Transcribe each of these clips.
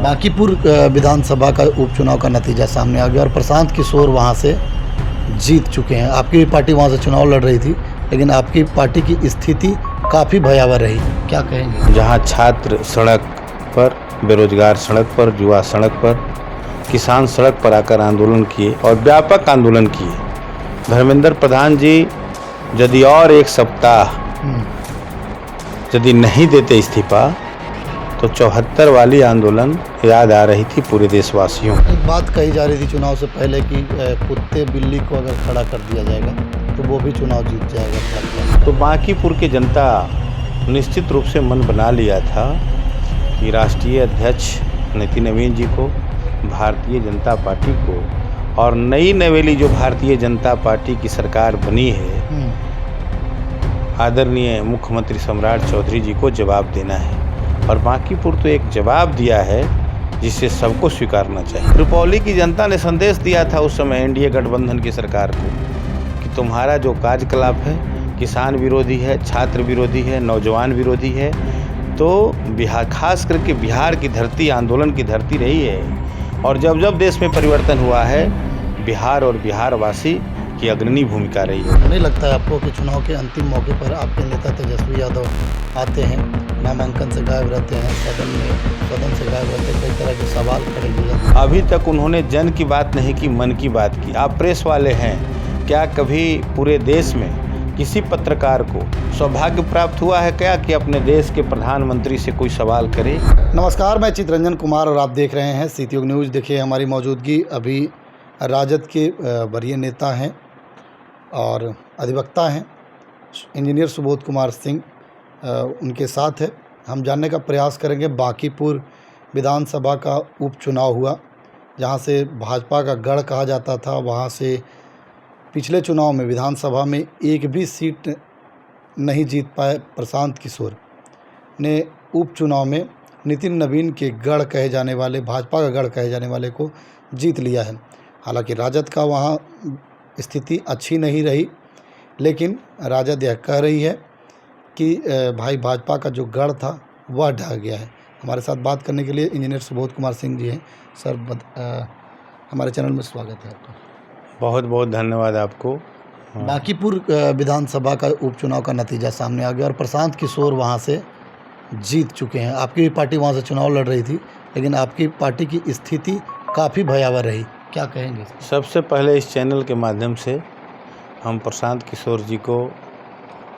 बांकीपुर विधानसभा का उपचुनाव का नतीजा सामने आ गया और प्रशांत किशोर वहां से जीत चुके हैं। आपकी भी पार्टी वहां से चुनाव लड़ रही थी, लेकिन आपकी पार्टी की स्थिति काफ़ी भयावह रही। क्या कहेंगे? जहां छात्र सड़क पर, बेरोजगार सड़क पर, युवा सड़क पर, किसान सड़क पर आकर आंदोलन किए और व्यापक आंदोलन किए। धर्मेंद्र प्रधान जी यदि और एक सप्ताह यदि नहीं देते इस्तीफा तो 74 वाली आंदोलन याद आ रही थी पूरे देशवासियों को। एक बात कही जा रही थी चुनाव से पहले कि कुत्ते बिल्ली को अगर खड़ा कर दिया जाएगा तो वो भी चुनाव जीत जाएगा। तो बांकीपुर की जनता निश्चित रूप से मन बना लिया था कि राष्ट्रीय अध्यक्ष नितिन नवीन जी को, भारतीय जनता पार्टी को और नई नवेली जो भारतीय जनता पार्टी की सरकार बनी है, आदरणीय मुख्यमंत्री सम्राट चौधरी जी को जवाब देना है। और बांकीपुर तो एक जवाब दिया है जिसे सबको स्वीकारना चाहिए। रुपौली की जनता ने संदेश दिया था उस समय एनडीए गठबंधन की सरकार को कि तुम्हारा जो कार्यकलाप है किसान विरोधी है, छात्र विरोधी है, नौजवान विरोधी है। तो बिहार, खास करके बिहार की धरती आंदोलन की धरती रही है और जब जब देश में परिवर्तन हुआ है बिहार और बिहारवासी की अग्रणी भूमिका रही है। नहीं लगता है आपको कि चुनाव के अंतिम मौके पर आपके नेता तेजस्वी यादव आते हैं, नामांकन से गायब रहते हैं, सदन से गायब रहते हैं, कई तरह के सवाल खड़े हो जाते हैं? अभी तक उन्होंने जन की बात नहीं की, मन की बात की। आप प्रेस वाले हैं, क्या कभी पूरे देश में किसी पत्रकार को सौभाग्य प्राप्त हुआ है क्या कि अपने देश के प्रधानमंत्री से कोई सवाल करे? नमस्कार, मैं चित्रंजन कुमार और आप देख रहे हैं सीटीओ न्यूज़। देखिए हमारी मौजूदगी अभी राजद के वरीय नेता हैं और अधिवक्ता हैं इंजीनियर सुबोध कुमार सिंह उनके साथ है। हम जानने का प्रयास करेंगे बांकीपुर विधानसभा का उपचुनाव हुआ, जहां से भाजपा का गढ़ कहा जाता था। वहां से पिछले चुनाव में विधानसभा में एक भी सीट नहीं जीत पाए प्रशांत किशोर ने उपचुनाव में नितिन नवीन के गढ़ कहे जाने वाले, भाजपा का गढ़ कहे जाने वाले को जीत लिया है। हालांकि राजद का वहां स्थिति अच्छी नहीं रही, लेकिन राजद यह कह रही है कि भाई भाजपा का जो गढ़ था वह ढह गया है। हमारे साथ बात करने के लिए इंजीनियर सुबोध कुमार सिंह जी हैं। सर हमारे चैनल में स्वागत है आपका। बहुत बहुत धन्यवाद आपको। बांकीपुर विधानसभा का उपचुनाव का नतीजा सामने आ गया और प्रशांत किशोर वहां से जीत चुके हैं। आपकी भी पार्टी वहां से चुनाव लड़ रही थी, लेकिन आपकी पार्टी की स्थिति काफ़ी भयावह रही। क्या कहेंगे? सबसे पहले इस चैनल के माध्यम से हम प्रशांत किशोर जी को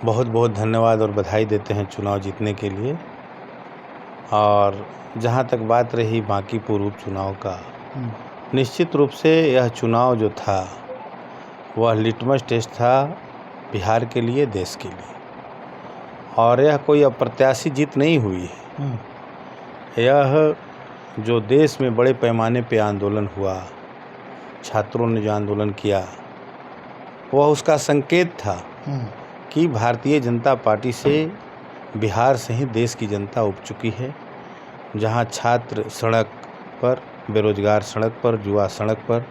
बहुत बहुत धन्यवाद और बधाई देते हैं चुनाव जीतने के लिए। और जहां तक बात रही बांकीपुर उपचुनाव का, निश्चित रूप से यह चुनाव जो था वह लिटमस टेस्ट था बिहार के लिए, देश के लिए। और यह कोई अप्रत्याशित जीत नहीं हुई है। यह जो देश में बड़े पैमाने पे आंदोलन हुआ, छात्रों ने जो आंदोलन किया, वह उसका संकेत था कि भारतीय जनता पार्टी से बिहार से ही देश की जनता उब चुकी है। जहां छात्र सड़क पर, बेरोजगार सड़क पर, युवा सड़क पर,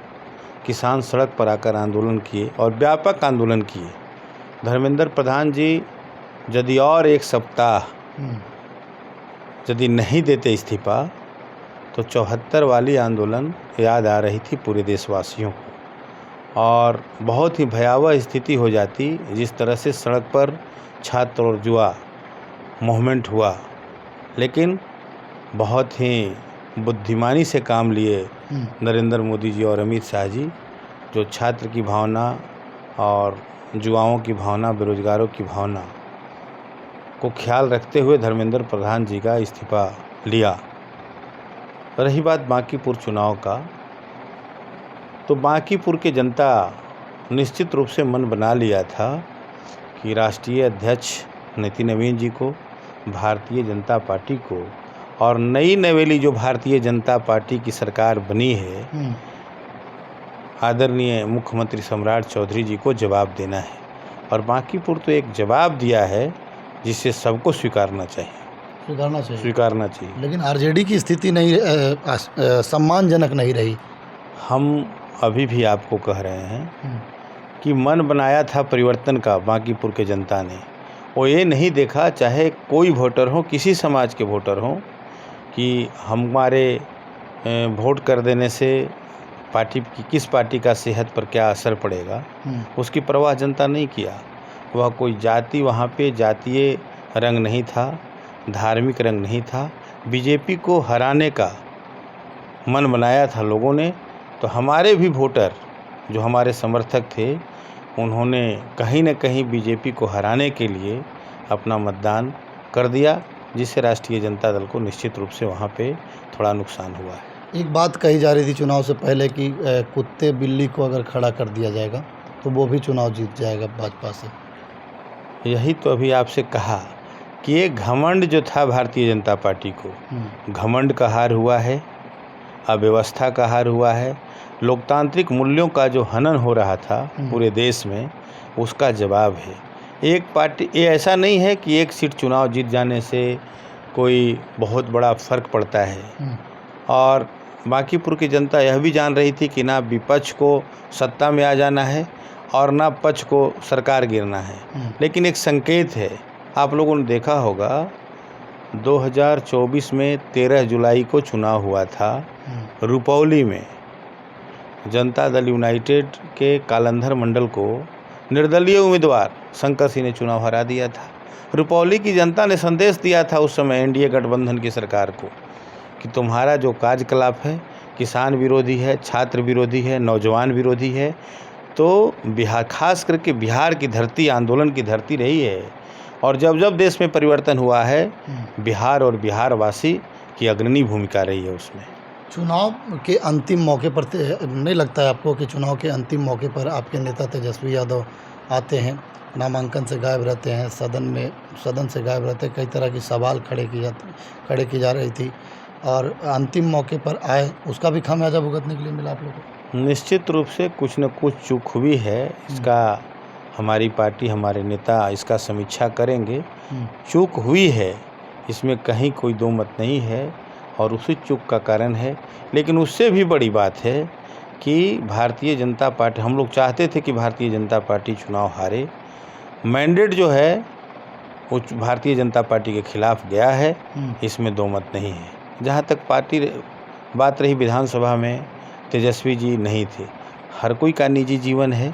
किसान सड़क पर आकर आंदोलन किए और व्यापक आंदोलन किए। धर्मेंद्र प्रधान जी यदि और एक सप्ताह यदि नहीं देते इस्तीफा तो 74 वाली आंदोलन याद आ रही थी पूरे देशवासियों को और बहुत ही भयावह स्थिति हो जाती। जिस तरह से सड़क पर छात्र और युवा मूवमेंट हुआ, लेकिन बहुत ही बुद्धिमानी से काम लिए नरेंद्र मोदी जी और अमित शाह जी, जो छात्र की भावना और युवाओं की भावना, बेरोजगारों की भावना को ख्याल रखते हुए धर्मेंद्र प्रधान जी का इस्तीफा लिया। रही बात बांकीपुर चुनाव का, तो बांकीपुर की जनता निश्चित रूप से मन बना लिया था कि राष्ट्रीय अध्यक्ष नितिन नवीन जी को, भारतीय जनता पार्टी को और नई नवेली जो भारतीय जनता पार्टी की सरकार बनी है, आदरणीय मुख्यमंत्री सम्राट चौधरी जी को जवाब देना है। और बांकीपुर तो एक जवाब दिया है जिसे सबको स्वीकारना चाहिए। स्वीकारना चाहिए। लेकिन आरजेडी की स्थिति नहीं सम्मानजनक नहीं रही। हम अभी भी आपको कह रहे हैं कि मन बनाया था परिवर्तन का बांकीपुर के जनता ने। वो ये नहीं देखा, चाहे कोई वोटर हो, किसी समाज के वोटर हों, कि हमारे वोट कर देने से पार्टी की किस पार्टी का सेहत पर क्या असर पड़ेगा, उसकी परवाह जनता नहीं किया। वह कोई जाति, वहाँ पे जातीय रंग नहीं था, धार्मिक रंग नहीं था। बीजेपी को हराने का मन बनाया था लोगों ने। तो हमारे भी वोटर जो हमारे समर्थक थे, उन्होंने कहीं न कहीं बीजेपी को हराने के लिए अपना मतदान कर दिया, जिससे राष्ट्रीय जनता दल को निश्चित रूप से वहाँ पे थोड़ा नुकसान हुआ है। एक बात कही जा रही थी चुनाव से पहले कि कुत्ते बिल्ली को अगर खड़ा कर दिया जाएगा तो वो भी चुनाव जीत जाएगा भाजपा से। यही तो अभी आपसे कहा कि ये घमंड जो था भारतीय जनता पार्टी को, घमंड का हार हुआ है, अव्यवस्था का हार हुआ है। लोकतांत्रिक मूल्यों का जो हनन हो रहा था पूरे देश में, उसका जवाब है। एक पार्टी, ये ऐसा नहीं है कि एक सीट चुनाव जीत जाने से कोई बहुत बड़ा फ़र्क पड़ता है। और बांकीपुर की जनता यह भी जान रही थी कि ना विपक्ष को सत्ता में आ जाना है और ना पक्ष को सरकार गिरना है। लेकिन एक संकेत है, आप लोगों ने देखा होगा 2024 में 13 जुलाई को चुनाव हुआ था रुपौली में। जनता दल यूनाइटेड के कालंधर मंडल को निर्दलीय उम्मीदवार शंकर सिंह ने चुनाव हरा दिया था। रुपौली की जनता ने संदेश दिया था उस समय एनडीए गठबंधन की सरकार को कि तुम्हारा जो कार्यकलाप है किसान विरोधी है, छात्र विरोधी है, नौजवान विरोधी है। तो बिहार, खास करके बिहार की धरती आंदोलन की धरती रही है। और जब जब देश में परिवर्तन हुआ है, बिहार और बिहारवासी की अग्रणी भूमिका रही है उसमें। चुनाव के अंतिम मौके पर नहीं लगता है आपको कि चुनाव के अंतिम मौके पर आपके नेता तेजस्वी यादव आते हैं, नामांकन से गायब रहते हैं, सदन से गायब रहते हैं, कई तरह की सवाल खड़े की जा रही थी, और अंतिम मौके पर आए, उसका भी खामियाजा भुगतने के लिए मिला आप लोगों को? निश्चित रूप से कुछ न कुछ चूक हुई है। इसका हमारी पार्टी, हमारे नेता इसका समीक्षा करेंगे। चूक हुई है, इसमें कहीं कोई दो मत नहीं है, और उसी चूक का कारण है। लेकिन उससे भी बड़ी बात है कि भारतीय जनता पार्टी, हम लोग चाहते थे कि भारतीय जनता पार्टी चुनाव हारे। मैंडेट जो है वो भारतीय जनता पार्टी के खिलाफ गया है, इसमें दो मत नहीं है। जहाँ तक बात रही विधानसभा में, तेजस्वी जी नहीं थे। हर कोई का निजी जीवन है,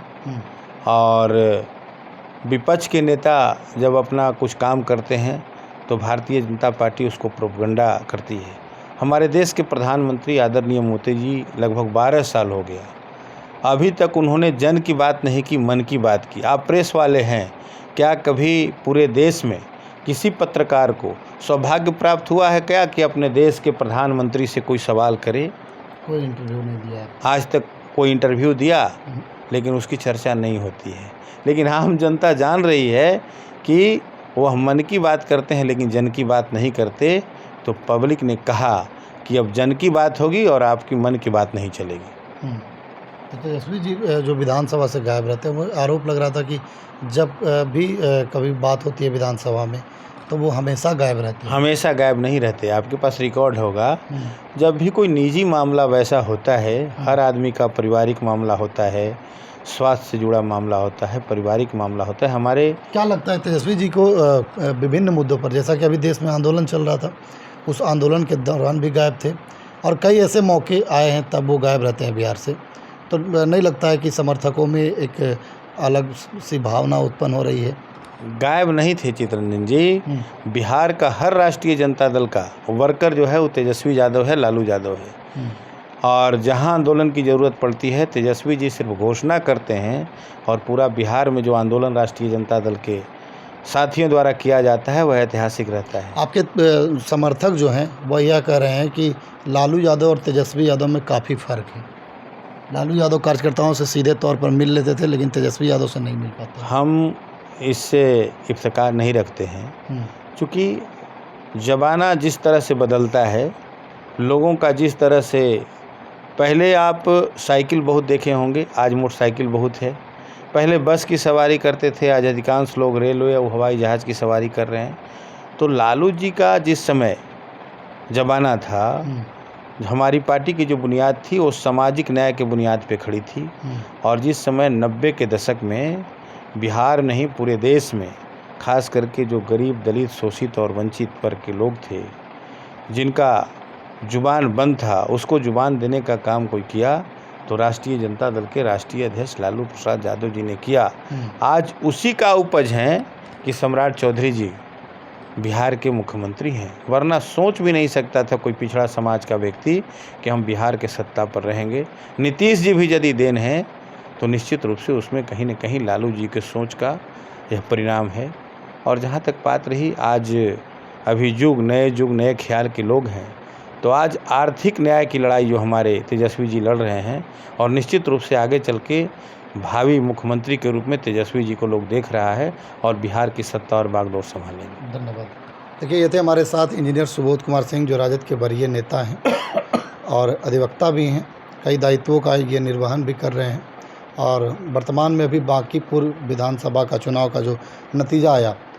और विपक्ष के नेता जब अपना कुछ काम करते हैं तो भारतीय जनता पार्टी उसको प्रोपगंडा करती है। हमारे देश के प्रधानमंत्री आदरणीय मोदी जी लगभग 12 साल हो गया, अभी तक उन्होंने जन की बात नहीं की, मन की बात की। आप प्रेस वाले हैं, क्या कभी पूरे देश में किसी पत्रकार को सौभाग्य प्राप्त हुआ है क्या कि अपने देश के प्रधानमंत्री से कोई सवाल करे? कोई इंटरव्यू नहीं दिया आज तक। कोई इंटरव्यू दिया, लेकिन उसकी चर्चा नहीं होती है। लेकिन आम जनता जान रही है कि वह मन की बात करते हैं, लेकिन जन की बात नहीं करते। तो पब्लिक ने कहा कि अब जन की बात होगी और आपकी मन की बात नहीं चलेगी। तो तेजस्वी जी जो विधानसभा से गायब रहते हैं, वो आरोप लग रहा था कि जब भी कभी बात होती है विधानसभा में तो वो हमेशा गायब रहते हैं। हमेशा गायब नहीं रहते, आपके पास रिकॉर्ड होगा। जब भी कोई निजी मामला वैसा होता है, हर आदमी का पारिवारिक मामला होता है, स्वास्थ्य से जुड़ा मामला होता है, पारिवारिक मामला होता है। हमारे क्या लगता है तेजस्वी जी को विभिन्न मुद्दों पर, जैसा कि अभी देश में आंदोलन चल रहा था, उस आंदोलन के दौरान भी गायब थे, और कई ऐसे मौके आए हैं तब वो गायब रहते हैं बिहार से, तो नहीं लगता है कि समर्थकों में एक अलग सी भावना उत्पन्न हो रही है? गायब नहीं थे चित्ररंजन जी। बिहार का हर राष्ट्रीय जनता दल का वर्कर जो है वो तेजस्वी यादव है, लालू यादव है। और जहां आंदोलन की ज़रूरत पड़ती है, तेजस्वी जी सिर्फ घोषणा करते हैं, और पूरा बिहार में जो आंदोलन राष्ट्रीय जनता दल के साथियों द्वारा किया जाता है वह ऐतिहासिक रहता है। आपके समर्थक जो हैं वह यह कह रहे हैं कि लालू यादव और तेजस्वी यादव में काफ़ी फ़र्क है। लालू यादव कार्यकर्ताओं से सीधे तौर पर मिल लेते थे, लेकिन तेजस्वी यादव से नहीं मिल पाते। हम इससे इफ्तिकार नहीं रखते हैं, क्योंकि ज़माना जिस तरह से बदलता है, लोगों का जिस तरह से, पहले आप साइकिल बहुत देखे होंगे, आज मोटरसाइकिल बहुत है। पहले बस की सवारी करते थे, आज अधिकांश लोग रेलवे और हवाई जहाज़ की सवारी कर रहे हैं। तो लालू जी का जिस समय ज़माना था, हमारी पार्टी की जो बुनियाद थी वो सामाजिक न्याय के बुनियाद पे खड़ी थी। और जिस समय 90 के दशक में बिहार नहीं पूरे देश में खास करके जो गरीब, दलित, शोषित और वंचित वर्ग के लोग थे, जिनका जुबान बंद था उसको जुबान देने का काम कोई किया तो राष्ट्रीय जनता दल के राष्ट्रीय अध्यक्ष लालू प्रसाद यादव जी ने किया। आज उसी का उपज है कि सम्राट चौधरी जी बिहार के मुख्यमंत्री हैं, वरना सोच भी नहीं सकता था कोई पिछड़ा समाज का व्यक्ति कि हम बिहार के सत्ता पर रहेंगे। नीतीश जी भी यदि देन है तो निश्चित रूप से उसमें कहीं न कहीं लालू जी के सोच का यह परिणाम है। और जहाँ तक बात रही आज अभी युग नए ख्याल के लोग हैं, तो आज आर्थिक न्याय की लड़ाई जो हमारे तेजस्वी जी लड़ रहे हैं और निश्चित रूप से आगे चल के भावी मुख्यमंत्री के रूप में तेजस्वी जी को लोग देख रहा है और बिहार की सत्ता और बागडोर संभालेंगे। धन्यवाद। देखिए, ये थे हमारे साथ इंजीनियर सुबोध कुमार सिंह, जो राजद के वरीय नेता हैं और अधिवक्ता भी हैं। कई दायित्वों का ये निर्वहन भी कर रहे हैं और वर्तमान में अभी बांकीपुर विधानसभा का चुनाव का जो नतीजा आया